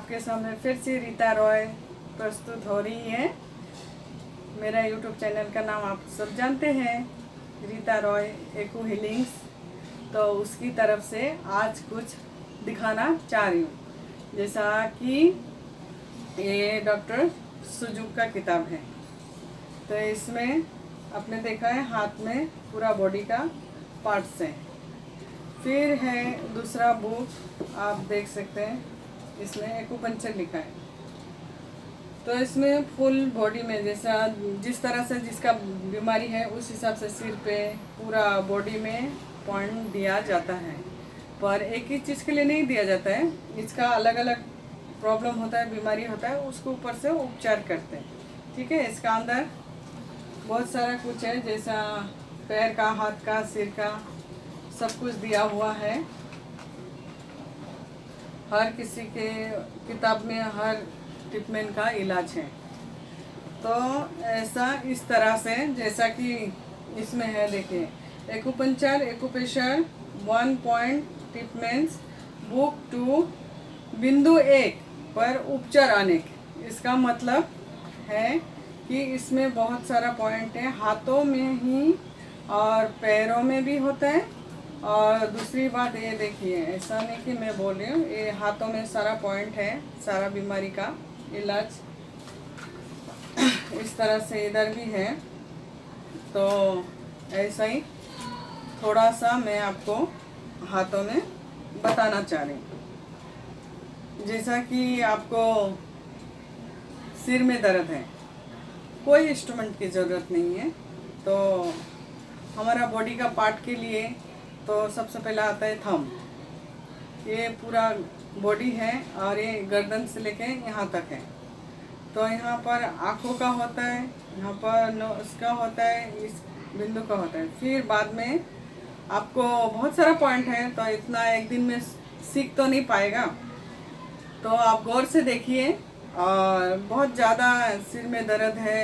आपके सामने फिर से रीता रॉय प्रस्तुत हो रही है। मेरा यूट्यूब चैनल का नाम आप सब जानते हैं, रीता रॉय एको हीलिंग्स। तो उसकी तरफ से आज कुछ दिखाना चाह रही हूँ, जैसा कि ये डॉक्टर सुजुक का किताब है। तो इसमें आपने देखा है हाथ में पूरा बॉडी का पार्ट्स है। फिर है दूसरा बुक, आप देख सकते हैं इसमें एक्यूपंक्चर लिखा है। तो इसमें फुल बॉडी में जैसा जिस तरह से जिसका बीमारी है उस हिसाब से सिर पे पूरा बॉडी में पॉइंट दिया जाता है, पर एक ही चीज़ के लिए नहीं दिया जाता है। इसका अलग अलग प्रॉब्लम होता है, बीमारी होता है, उसके ऊपर से उपचार करते हैं। ठीक है, इसका अंदर बहुत सारा कुछ है, जैसा पैर का, हाथ का, सिर का, सब कुछ दिया हुआ है। हर किसी के किताब में हर ट्रीटमेंट का इलाज है। तो ऐसा इस तरह से जैसा कि इसमें है, देखिए acupuncture acupressure 1 point treatments book 2 बिंदु 1 पर उपचार अनेक। इसका मतलब है कि इसमें बहुत सारा पॉइंट है, हाथों में ही और पैरों में भी होता है। और दूसरी बात ये देखिए, ऐसा नहीं कि मैं बोल रही हूँ, ये हाथों में सारा पॉइंट है, सारा बीमारी का इलाज इस तरह से इधर भी है। तो ऐसा ही थोड़ा सा मैं आपको हाथों में बताना चाह रही हूँ। जैसा कि आपको सिर में दर्द है, कोई इंस्ट्रूमेंट की ज़रूरत नहीं है। तो हमारा बॉडी का पार्ट के लिए तो सबसे पहला आता है थंब। ये पूरा बॉडी है और ये गर्दन से लेके यहाँ तक है। तो यहाँ पर आँखों का होता है, यहाँ पर नोज का होता है, इस बिंदु का होता है। फिर बाद में आपको बहुत सारा पॉइंट है, तो इतना एक दिन में सीख तो नहीं पाएगा। तो आप गौर से देखिए। और बहुत ज़्यादा सिर में दर्द है,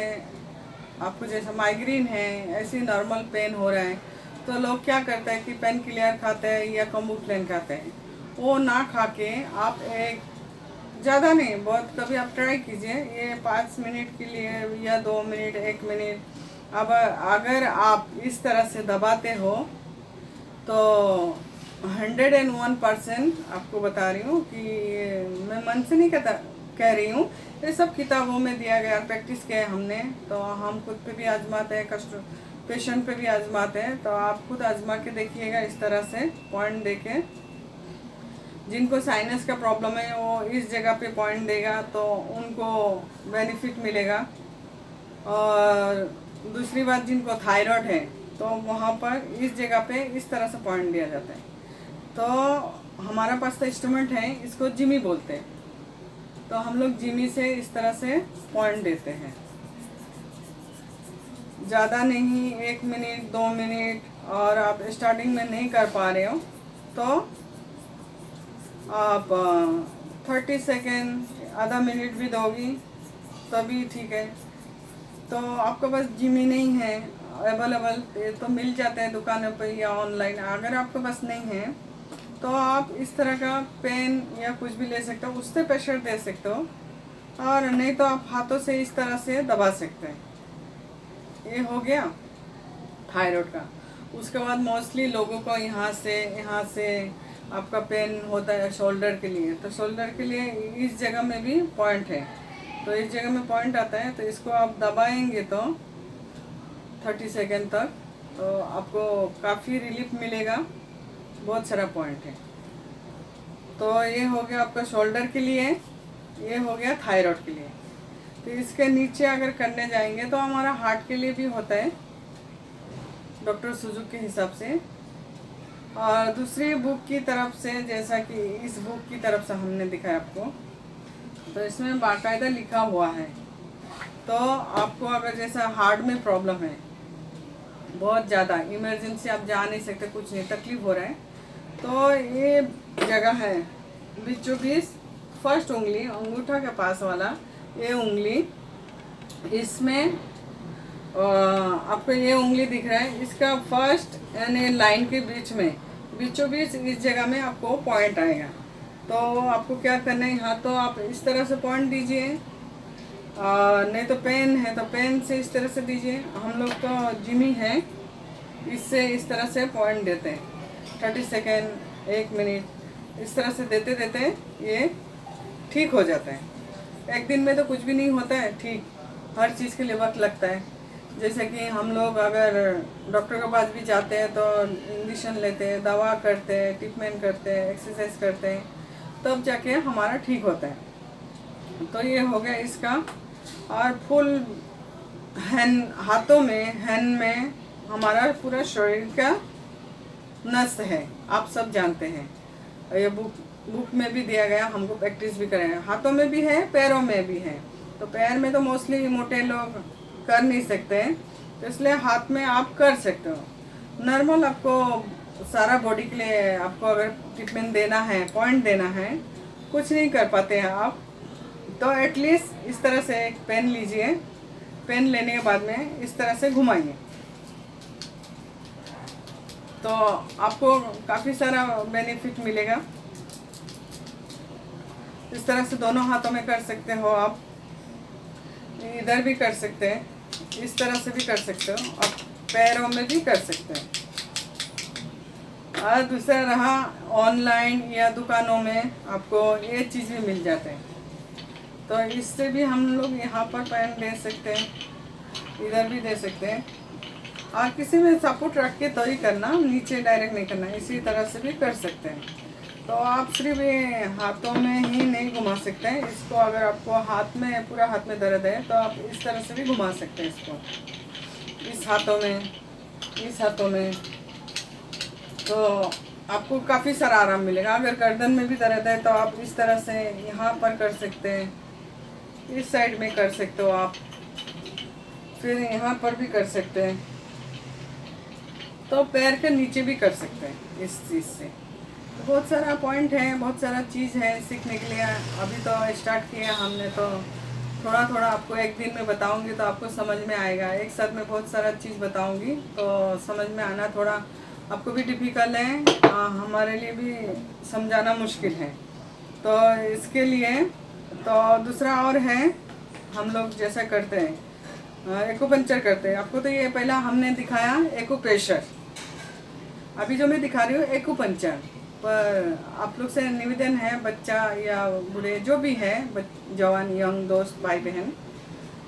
आपको जैसा माइग्रेन है, ऐसी नॉर्मल पेन हो रहा है, तो लोग क्या करते हैं कि पेन किलर खाते हैं या कम्बुप्लेन खाते हैं। वो ना खा के आप एक ज़्यादा नहीं, बहुत कभी आप ट्राई कीजिए, ये 5 मिनट के लिए या 2 मिनट 1 मिनट। अब अगर आप इस तरह से दबाते हो तो 101% आपको बता रही हूँ कि मैं मन से नहीं कह रही हूँ, ये सब किताबों में दिया गया, प्रैक्टिस किया है हमने। तो हम खुद पे भी आजमाते हैं, पेशेंट पे भी आजमाते हैं। तो आप खुद आजमा के देखिएगा, इस तरह से पॉइंट देके। जिनको साइनस का प्रॉब्लम है वो इस जगह पे पॉइंट देगा तो उनको बेनिफिट मिलेगा। और दूसरी बात, जिनको थायराइड है तो वहाँ पर इस जगह पे इस तरह से पॉइंट दिया जाता है। तो हमारा पास तो इंस्ट्रूमेंट है, इसको जिमी बोलते हैं। तो हम लोग जिमी से इस तरह से पॉइंट देते हैं, ज़्यादा नहीं, 1 मिनट 2 मिनट। और आप स्टार्टिंग में नहीं कर पा रहे हो तो आप 30 सेकेंड, आधा मिनट भी दोगी तभी ठीक है। तो आपके पास जिमी नहीं है अवेलेबल, तो मिल जाते हैं दुकानों पर या ऑनलाइन। अगर आपके पास नहीं है तो आप इस तरह का पेन या कुछ भी ले सकते हो, उससे प्रेशर दे सकते हो। और नहीं तो आप हाथों से इस तरह से दबा सकते हैं। ये हो गया थायराइड का। उसके बाद मोस्टली लोगों को यहाँ से आपका पेन होता है शोल्डर के लिए। तो शोल्डर के लिए इस जगह में भी पॉइंट है, तो इस जगह में पॉइंट आता है। तो इसको आप दबाएंगे तो 30 सेकेंड तक, तो आपको काफ़ी रिलीफ मिलेगा। बहुत सारा पॉइंट है। तो ये हो गया आपका शोल्डर के लिए, ये हो गया थायराइड के लिए। तो इसके नीचे अगर करने जाएंगे तो हमारा हार्ट के लिए भी होता है डॉक्टर सुजुक के हिसाब से। और दूसरी बुक की तरफ से, जैसा कि इस बुक की तरफ से हमने दिखाया आपको, तो इसमें बाकायदा लिखा हुआ है। तो आपको अगर जैसा हार्ट में प्रॉब्लम है, बहुत ज़्यादा इमरजेंसी, आप जा नहीं सकते, कुछ नहीं, तकलीफ हो रहा है, तो ये जगह है बीचों बीच, फर्स्ट उंगली, अंगूठा के पास वाला ये उंगली, इसमें आपको ये उंगली दिख रहा है, इसका फर्स्ट यानी लाइन के बीच में, बीचों बीच इस जगह में आपको पॉइंट आएगा। तो आपको क्या करना है, यहाँ तो आप इस तरह से पॉइंट दीजिए, नहीं तो पेन है तो पेन से इस तरह से दीजिए। हम लोग तो जिमी है, इससे इस तरह से पॉइंट देते हैं 30 सेकेंड 1 मिनट इस तरह से देते देते ये ठीक हो जाता है। एक दिन में तो कुछ भी नहीं होता है ठीक, हर चीज़ के लिए वक्त लगता है। जैसे कि हम लोग अगर डॉक्टर के पास भी जाते हैं तो इंजेक्शन लेते हैं, दवा करते हैं, ट्रीटमेंट करते हैं, एक्सरसाइज करते हैं, तब जाके हमारा ठीक होता है। तो ये हो गया इसका। और फुल हैंड, हाथों में, हैंड में हमारा पूरा शरीर का नस है, आप सब जानते हैं। ये बुक में भी दिया गया, हमको प्रैक्टिस भी करें। हाथों में भी है, पैरों में भी है। तो पैर में तो मोस्टली मोटे लोग कर नहीं सकते, तो इसलिए हाथ में आप कर सकते हो। नॉर्मल आपको सारा बॉडी के लिए आपको अगर ट्रीटमेंट देना है, पॉइंट देना है, कुछ नहीं कर पाते हैं आप, तो एटलीस्ट इस तरह से एक पेन लीजिए। पेन लेने के बाद में इस तरह से घुमाइए, तो आपको काफ़ी सारा बेनिफिट मिलेगा। इस तरह से दोनों हाथों में कर सकते हो आप, इधर भी कर सकते हैं, इस तरह से भी कर सकते हो, और पैरों में भी कर सकते हैं। और दूसरा रहा ऑनलाइन या दुकानों में आपको ये चीज़ भी मिल जाते हैं, तो इससे भी हम लोग यहाँ पर पैन दे सकते हैं, इधर भी दे सकते हैं। और किसी में सपोर्ट रख के तो ही करना, नीचे डायरेक्ट नहीं करना, इसी तरह से भी कर सकते हैं। तो आप सिर्फ ये हाथों में ही नहीं घुमा सकते हैं इसको। अगर आपको हाथ में, पूरा हाथ में दर्द है, तो आप इस तरह से भी घुमा सकते हैं इसको, इस हाथों में, इस हाथों में, तो आपको काफ़ी सारा आराम मिलेगा। अगर गर्दन में भी दर्द है तो आप इस तरह से यहाँ पर कर सकते हैं, इस साइड में कर सकते हो आप, फिर यहाँ पर भी कर सकते हैं, तो पैर के नीचे भी कर सकते हैं इस चीज़ से। बहुत सारा पॉइंट है, बहुत सारा चीज़ है सीखने के लिए। अभी तो स्टार्ट किया हमने, तो थोड़ा थोड़ा आपको एक दिन में बताऊंगी तो आपको समझ में आएगा। एक साथ में बहुत सारा चीज़ बताऊंगी तो समझ में आना थोड़ा आपको भी डिफ़िकल्ट है, हमारे लिए भी समझाना मुश्किल है। तो इसके लिए तो दूसरा और है, हम लोग जैसा करते हैं एक्यूपंक्चर करते हैं। आपको तो ये पहला हमने दिखाया एक्यूप्रेशर, अभी जो मैं दिखा रही हूँ एक्यूपंक्चर। पर आप लोग से निवेदन है, बच्चा या बूढ़े जो भी है, जवान यंग दोस्त भाई बहन,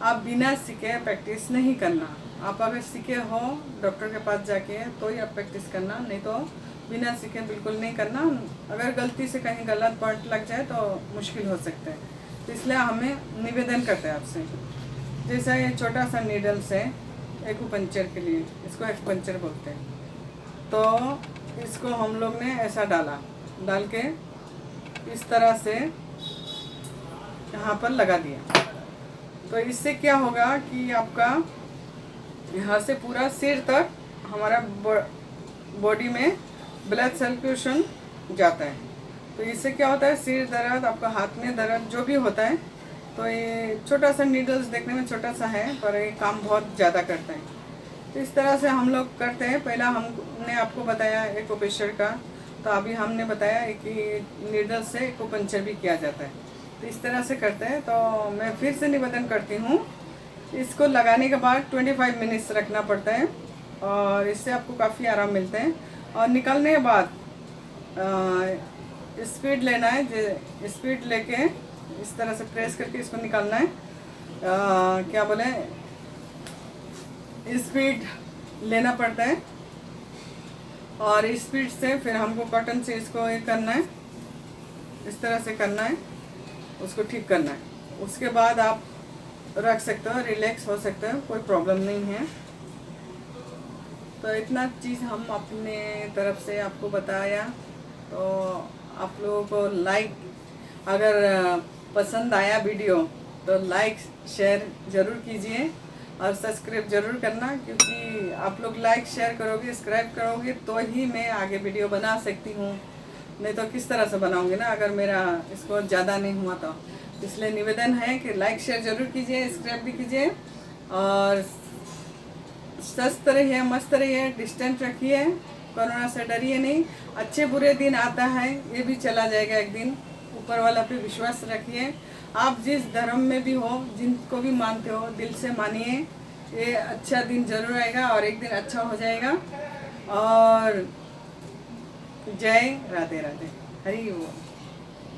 आप बिना सीखे प्रैक्टिस नहीं करना। आप अगर सीखे हो डॉक्टर के पास जाके तो ही आप प्रैक्टिस करना, नहीं तो बिना सीखे बिल्कुल नहीं करना। अगर गलती से कहीं गलत पॉइंट लग जाए तो मुश्किल हो सकता है। तो इसलिए हमें निवेदन करते हैं आपसे, जैसा ये छोटा सा नीडल्स है एक्यूपंक्चर के लिए, इसको एक्यूपंक्चर बोलते हैं। तो इसको हम लोग ने ऐसा डाल के इस तरह से यहाँ पर लगा दिया। तो इससे क्या होगा कि आपका यहाँ से पूरा सिर तक हमारा बॉडी में ब्लड सर्कुलेशन जाता है। तो इससे क्या होता है, सिर दर्द, आपका हाथ में दर्द जो भी होता है, तो ये छोटा सा नीडल्स देखने में छोटा सा है पर ये काम बहुत ज़्यादा करता है। तो इस तरह से हम लोग करते हैं। पहला हमने आपको बताया एक्यूप्रेशर का, तो अभी हमने बताया कि नीडल से एक्यूपंक्चर भी किया जाता है। तो इस तरह से करते हैं। तो मैं फिर से निवेदन करती हूँ, इसको लगाने के बाद 25 मिनट्स रखना पड़ता है और इससे आपको काफ़ी आराम मिलते हैं। और निकलने के बाद स्पीड लेना है, स्पीड लेके इस तरह से प्रेस करके इसको निकालना है। क्या बोले, स्पीड लेना पड़ता है और स्पीड से फिर हमको कॉटन से इसको ये करना है, इस तरह से करना है, उसको ठीक करना है। उसके बाद आप रख सकते हो, रिलैक्स हो सकते हो, कोई प्रॉब्लम नहीं है। तो इतना चीज़ हम अपने तरफ से आपको बताया। तो आप लोगों को लाइक, अगर पसंद आया वीडियो तो लाइक शेयर ज़रूर कीजिए और सब्सक्राइब ज़रूर करना, क्योंकि आप लोग लाइक शेयर करोगे, सब्सक्राइब करोगे तो ही मैं आगे वीडियो बना सकती हूँ, नहीं तो किस तरह से बनाऊँगी ना अगर मेरा इसको ज़्यादा नहीं हुआ तो। इसलिए निवेदन है कि लाइक शेयर ज़रूर कीजिए, सब्सक्राइब भी कीजिए और स्वस्थ रहिए, मस्त रहिए, डिस्टेंस रखिए, कोरोना से डरिए नहीं। अच्छे बुरे दिन आता है, ये भी चला जाएगा एक दिन, ऊपर वाला पे विश्वास रखिए। आप जिस धर्म में भी हो, जिनको भी मानते हो, दिल से मानिए। ये अच्छा दिन जरूर आएगा और एक दिन अच्छा हो जाएगा। और जय राधे राधे, हरि बोल।